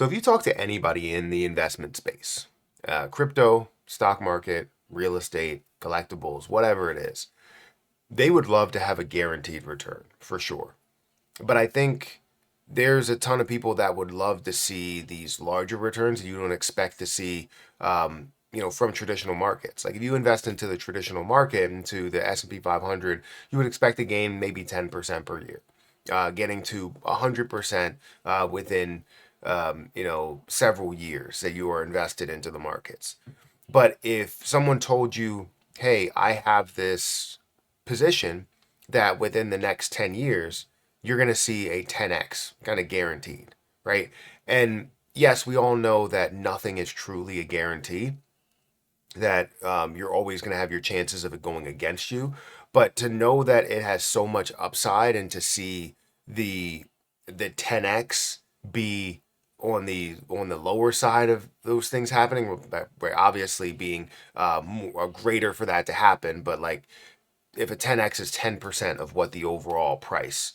So if you talk to anybody in the investment space, crypto, stock market, real estate, collectibles, whatever it is, they would love to have a guaranteed return for sure. But I think there's a ton of people that would love to see these larger returns you don't expect to see, from traditional markets. Like if you invest into the traditional market, into the S&P 500, you would expect to gain maybe 10% per year, getting to 100% within, several years that you are invested into the markets. But if someone told you, hey, I have this position that within the next 10 years, you're going to see a 10x kind of guaranteed, right? And yes, we all know that nothing is truly a guarantee, that you're always going to have your chances of it going against you. But to know that it has so much upside and to see the 10x be on the lower side of those things happening, where obviously being more greater for that to happen, but like if a 10x is 10% of what the overall price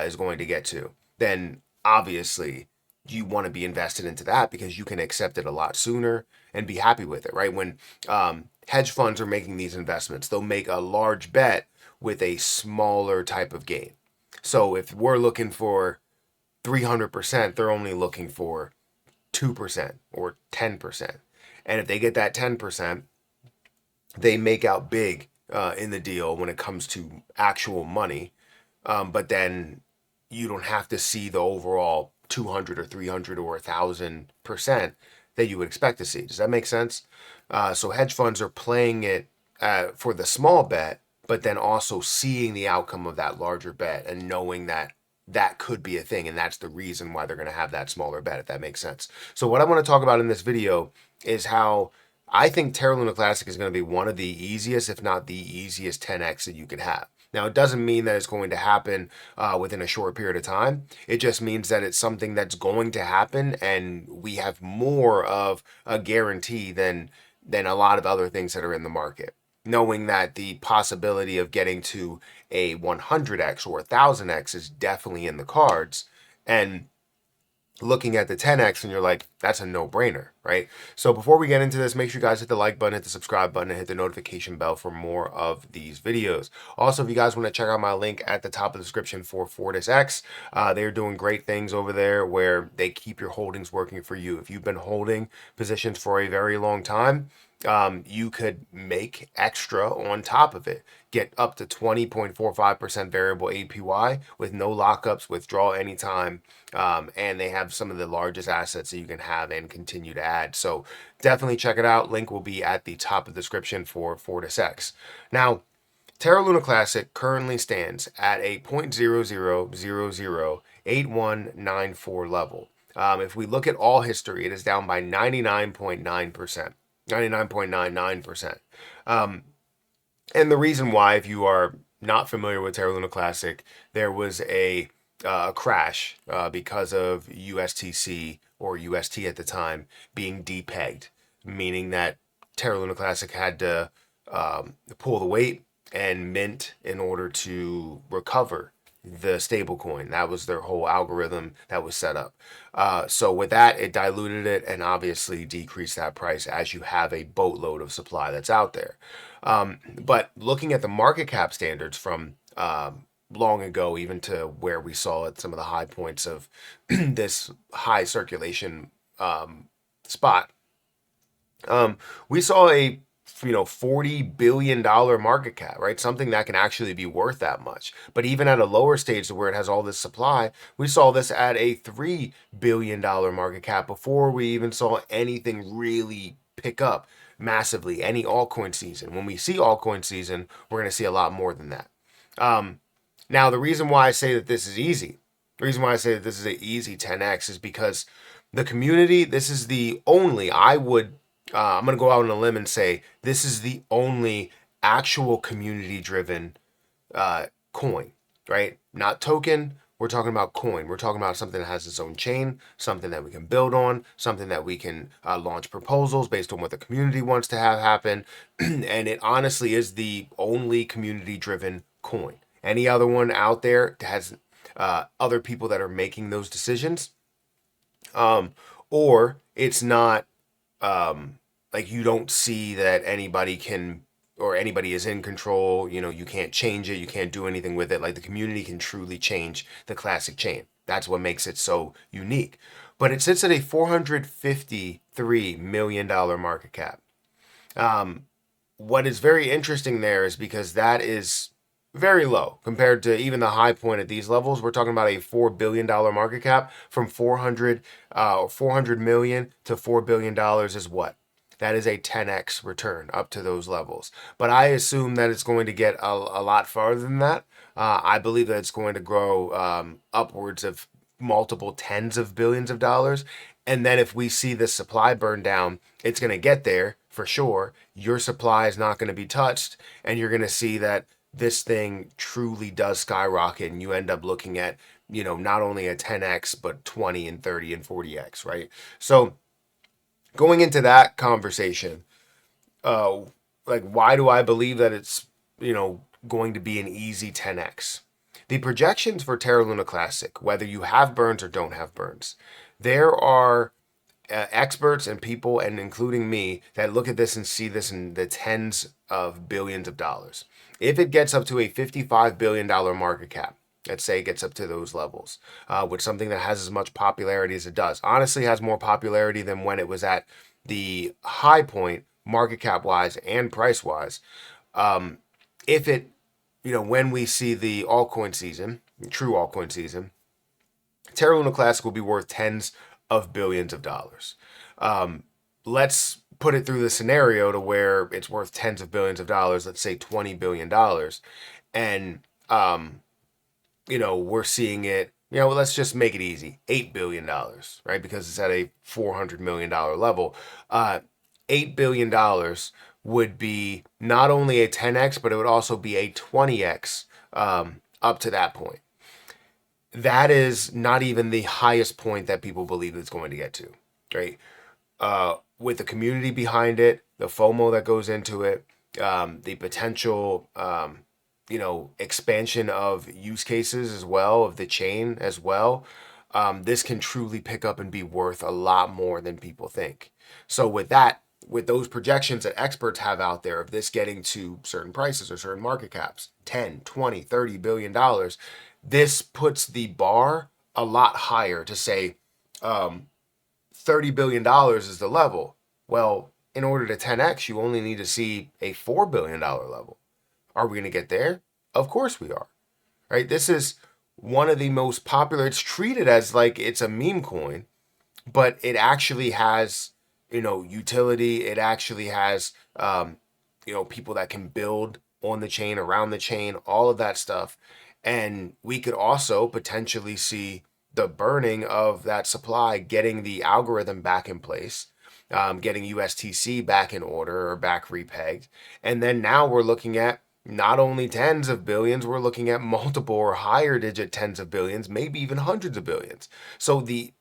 is going to get to, then obviously you want to be invested into that because you can accept it a lot sooner and be happy with it, right? When hedge funds are making these investments, they'll make a large bet with a smaller type of gain. So if we're looking for 300%, they're only looking for 2% or 10%. And if they get that 10%, they make out big in the deal when it comes to actual money. But then you don't have to see the overall 200 or 300 or 1,000% that you would expect to see. Does that make sense? So hedge funds are playing it for the small bet, but then also seeing the outcome of that larger bet and knowing that that could be a thing. And that's the reason why they're going to have that smaller bet, if that makes sense. So what I want to talk about in this video is how I think Terra Luna Classic is going to be one of the easiest, if not the easiest 10x that you could have. Now, it doesn't mean that it's going to happen within a short period of time. It just means that it's something that's going to happen, and we have more of a guarantee than a lot of other things that are in the market. Knowing that the possibility of getting to a 100x or 1,000x is definitely in the cards, and looking at the 10x and you're like, that's a no-brainer, right? So before we get into this, make sure you guys hit the like button, hit the subscribe button, and hit the notification bell for more of these videos. Also, if you guys want to check out my link at the top of the description for FortisX, they're doing great things over there where they keep your holdings working for you. If you've been holding positions for a very long time, you could make extra on top of it. Get up to 20.45% variable APY with no lockups, withdraw anytime, and they have some of the largest assets that you can have and continue to add. So definitely check it out. Link will be at the top of the description for FortisX. Now, Terra Luna Classic currently stands at a 0.00008194 level. If we look at all history, it is down by 99.9%. 99.99%. And the reason why, if you are not familiar with Terra Luna Classic, there was a crash because of USTC or UST at the time being depegged, meaning that Terra Luna Classic had to pull the weight and mint in order to recover the stablecoin. That was their whole algorithm that was set up. So with that, it diluted it and obviously decreased that price as you have a boatload of supply that's out there. But looking at the market cap standards from long ago, even to where we saw at some of the high points of this high circulation spot, we saw a $40 billion market cap, right? Something that can actually be worth that much. But even at a lower stage where it has all this supply, we saw this at a $3 billion market cap before we even saw anything really pick up massively, any altcoin season. When we see altcoin season, we're going to see a lot more than that. Now, the reason why I say that this is easy, the reason why I say that this is an easy 10x is because the community, this is the only, I'm going to go out on a limb and say this is the only actual community-driven coin, right? Not token. We're talking about coin. We're talking about something that has its own chain, something that we can build on, something that we can launch proposals based on what the community wants to have happen. And it honestly is the only community-driven coin. Any other one out there has other people that are making those decisions, or it's not like you don't see that anybody can or anybody is in control. You know, you can't change it, you can't do anything with it. Like the community can truly change the classic chain. That's what makes it so unique. But it sits at a $453 million market cap. What is very interesting there is because that is very low compared to even the high point at these levels. We're talking about a $4 billion market cap. From 400 million to $4 billion is what? That is a 10x return up to those levels. But I assume that it's going to get a lot farther than that. I believe that it's going to grow upwards of multiple tens of billions of dollars. And then if we see the supply burn down, it's going to get there for sure. Your supply is not going to be touched, and you're going to see that this thing truly does skyrocket, and you end up looking at, you know, not only a 10x, but 20 and 30 and 40x, right? So going into that conversation, like, why do I believe that it's, you know, going to be an easy 10x? The projections for Terra Luna Classic, whether you have burns or don't have burns, there are experts and people, and including me, that look at this and see this in the tens of billions of dollars. If it gets up to a $55 billion market cap, let's say it gets up to those levels, with something that has as much popularity as it does, honestly has more popularity than when it was at the high point, market cap wise and price wise. If it, you know, when we see the altcoin season, true altcoin season, Terra Luna Classic will be worth tens of billions of dollars. Let's put it through the scenario to where it's worth tens of billions of dollars, let's say $20 billion. And, you know, we're seeing it, you know, let's just make it easy, $8 billion, right? Because it's at a $400 million level. $8 billion would be not only a 10x, but it would also be a 20x up to that point. That is not even the highest point that people believe it's going to get to, right? With the community behind it, the FOMO that goes into it, the potential, you know, expansion of use cases as well, of the chain as well, this can truly pick up and be worth a lot more than people think. So with that, with those projections that experts have out there of this getting to certain prices or certain market caps, 10, 20, 30 billion dollars, this puts the bar a lot higher to say $30 billion is the level. Well, in order to 10x, you only need to see a $4 billion level. Are we going to get there? Of course we are, right? This is one of the most popular. It's treated as like it's a meme coin, but it actually has, you know, utility. It actually has, you know, people that can build on the chain, around the chain, all of that stuff. And we could also potentially see the burning of that supply, getting the algorithm back in place, getting USTC back in order or back repegged. And then now we're looking at not only tens of billions, we're looking at multiple or higher digit tens of billions, maybe even hundreds of billions. So the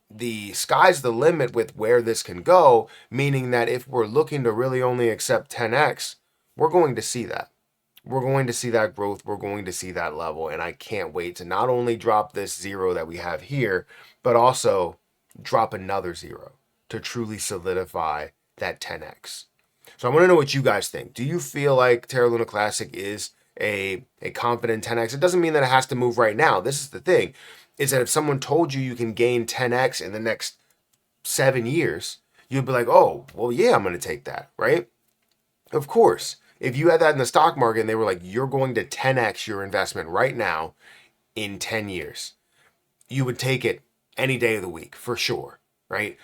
sky's the limit with where this can go, meaning that if we're looking to really only accept 10x, we're going to see that. We're going to see that growth. We're going to see that level. And I can't wait to not only drop this zero that we have here, but also drop another zero to truly solidify that 10x. So I want to know what you guys think. Do you feel like Terra Luna Classic is a confident 10x? It doesn't mean that it has to move right now. This is the thing, is that if someone told you you can gain 10x in the next 7 years, you'd be like, oh, well, yeah, I'm going to take that, right? Of course. If you had that in the stock market and they were like, you're going to 10x your investment right now in 10 years, you would take it any day of the week for sure, right?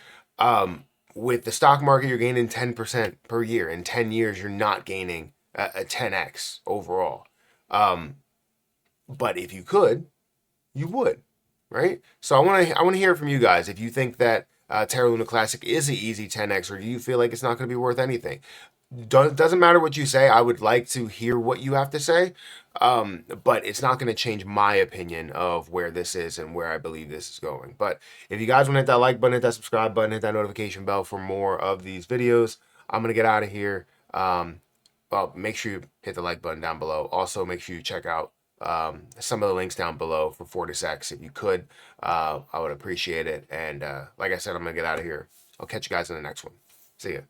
With the stock market, you're gaining 10% per year. In 10 years, you're not gaining a 10x overall. But if you could, you would, right? So I want to hear from you guys. If you think that Terra Luna Classic is an easy 10x, or do you feel like it's not going to be worth anything? Doesn't matter what you say. I would like to hear what you have to say, but it's not going to change my opinion of where this is and where I believe this is going. But if you guys want to hit that like button, hit that subscribe button, hit that notification bell for more of these videos. I'm going to get out of here. Well, make sure you hit the like button down below. Also, make sure you check out some of the links down below for 40 secs. If you could, I would appreciate it. And like I said, I'm going to get out of here. I'll catch you guys in the next one. See ya.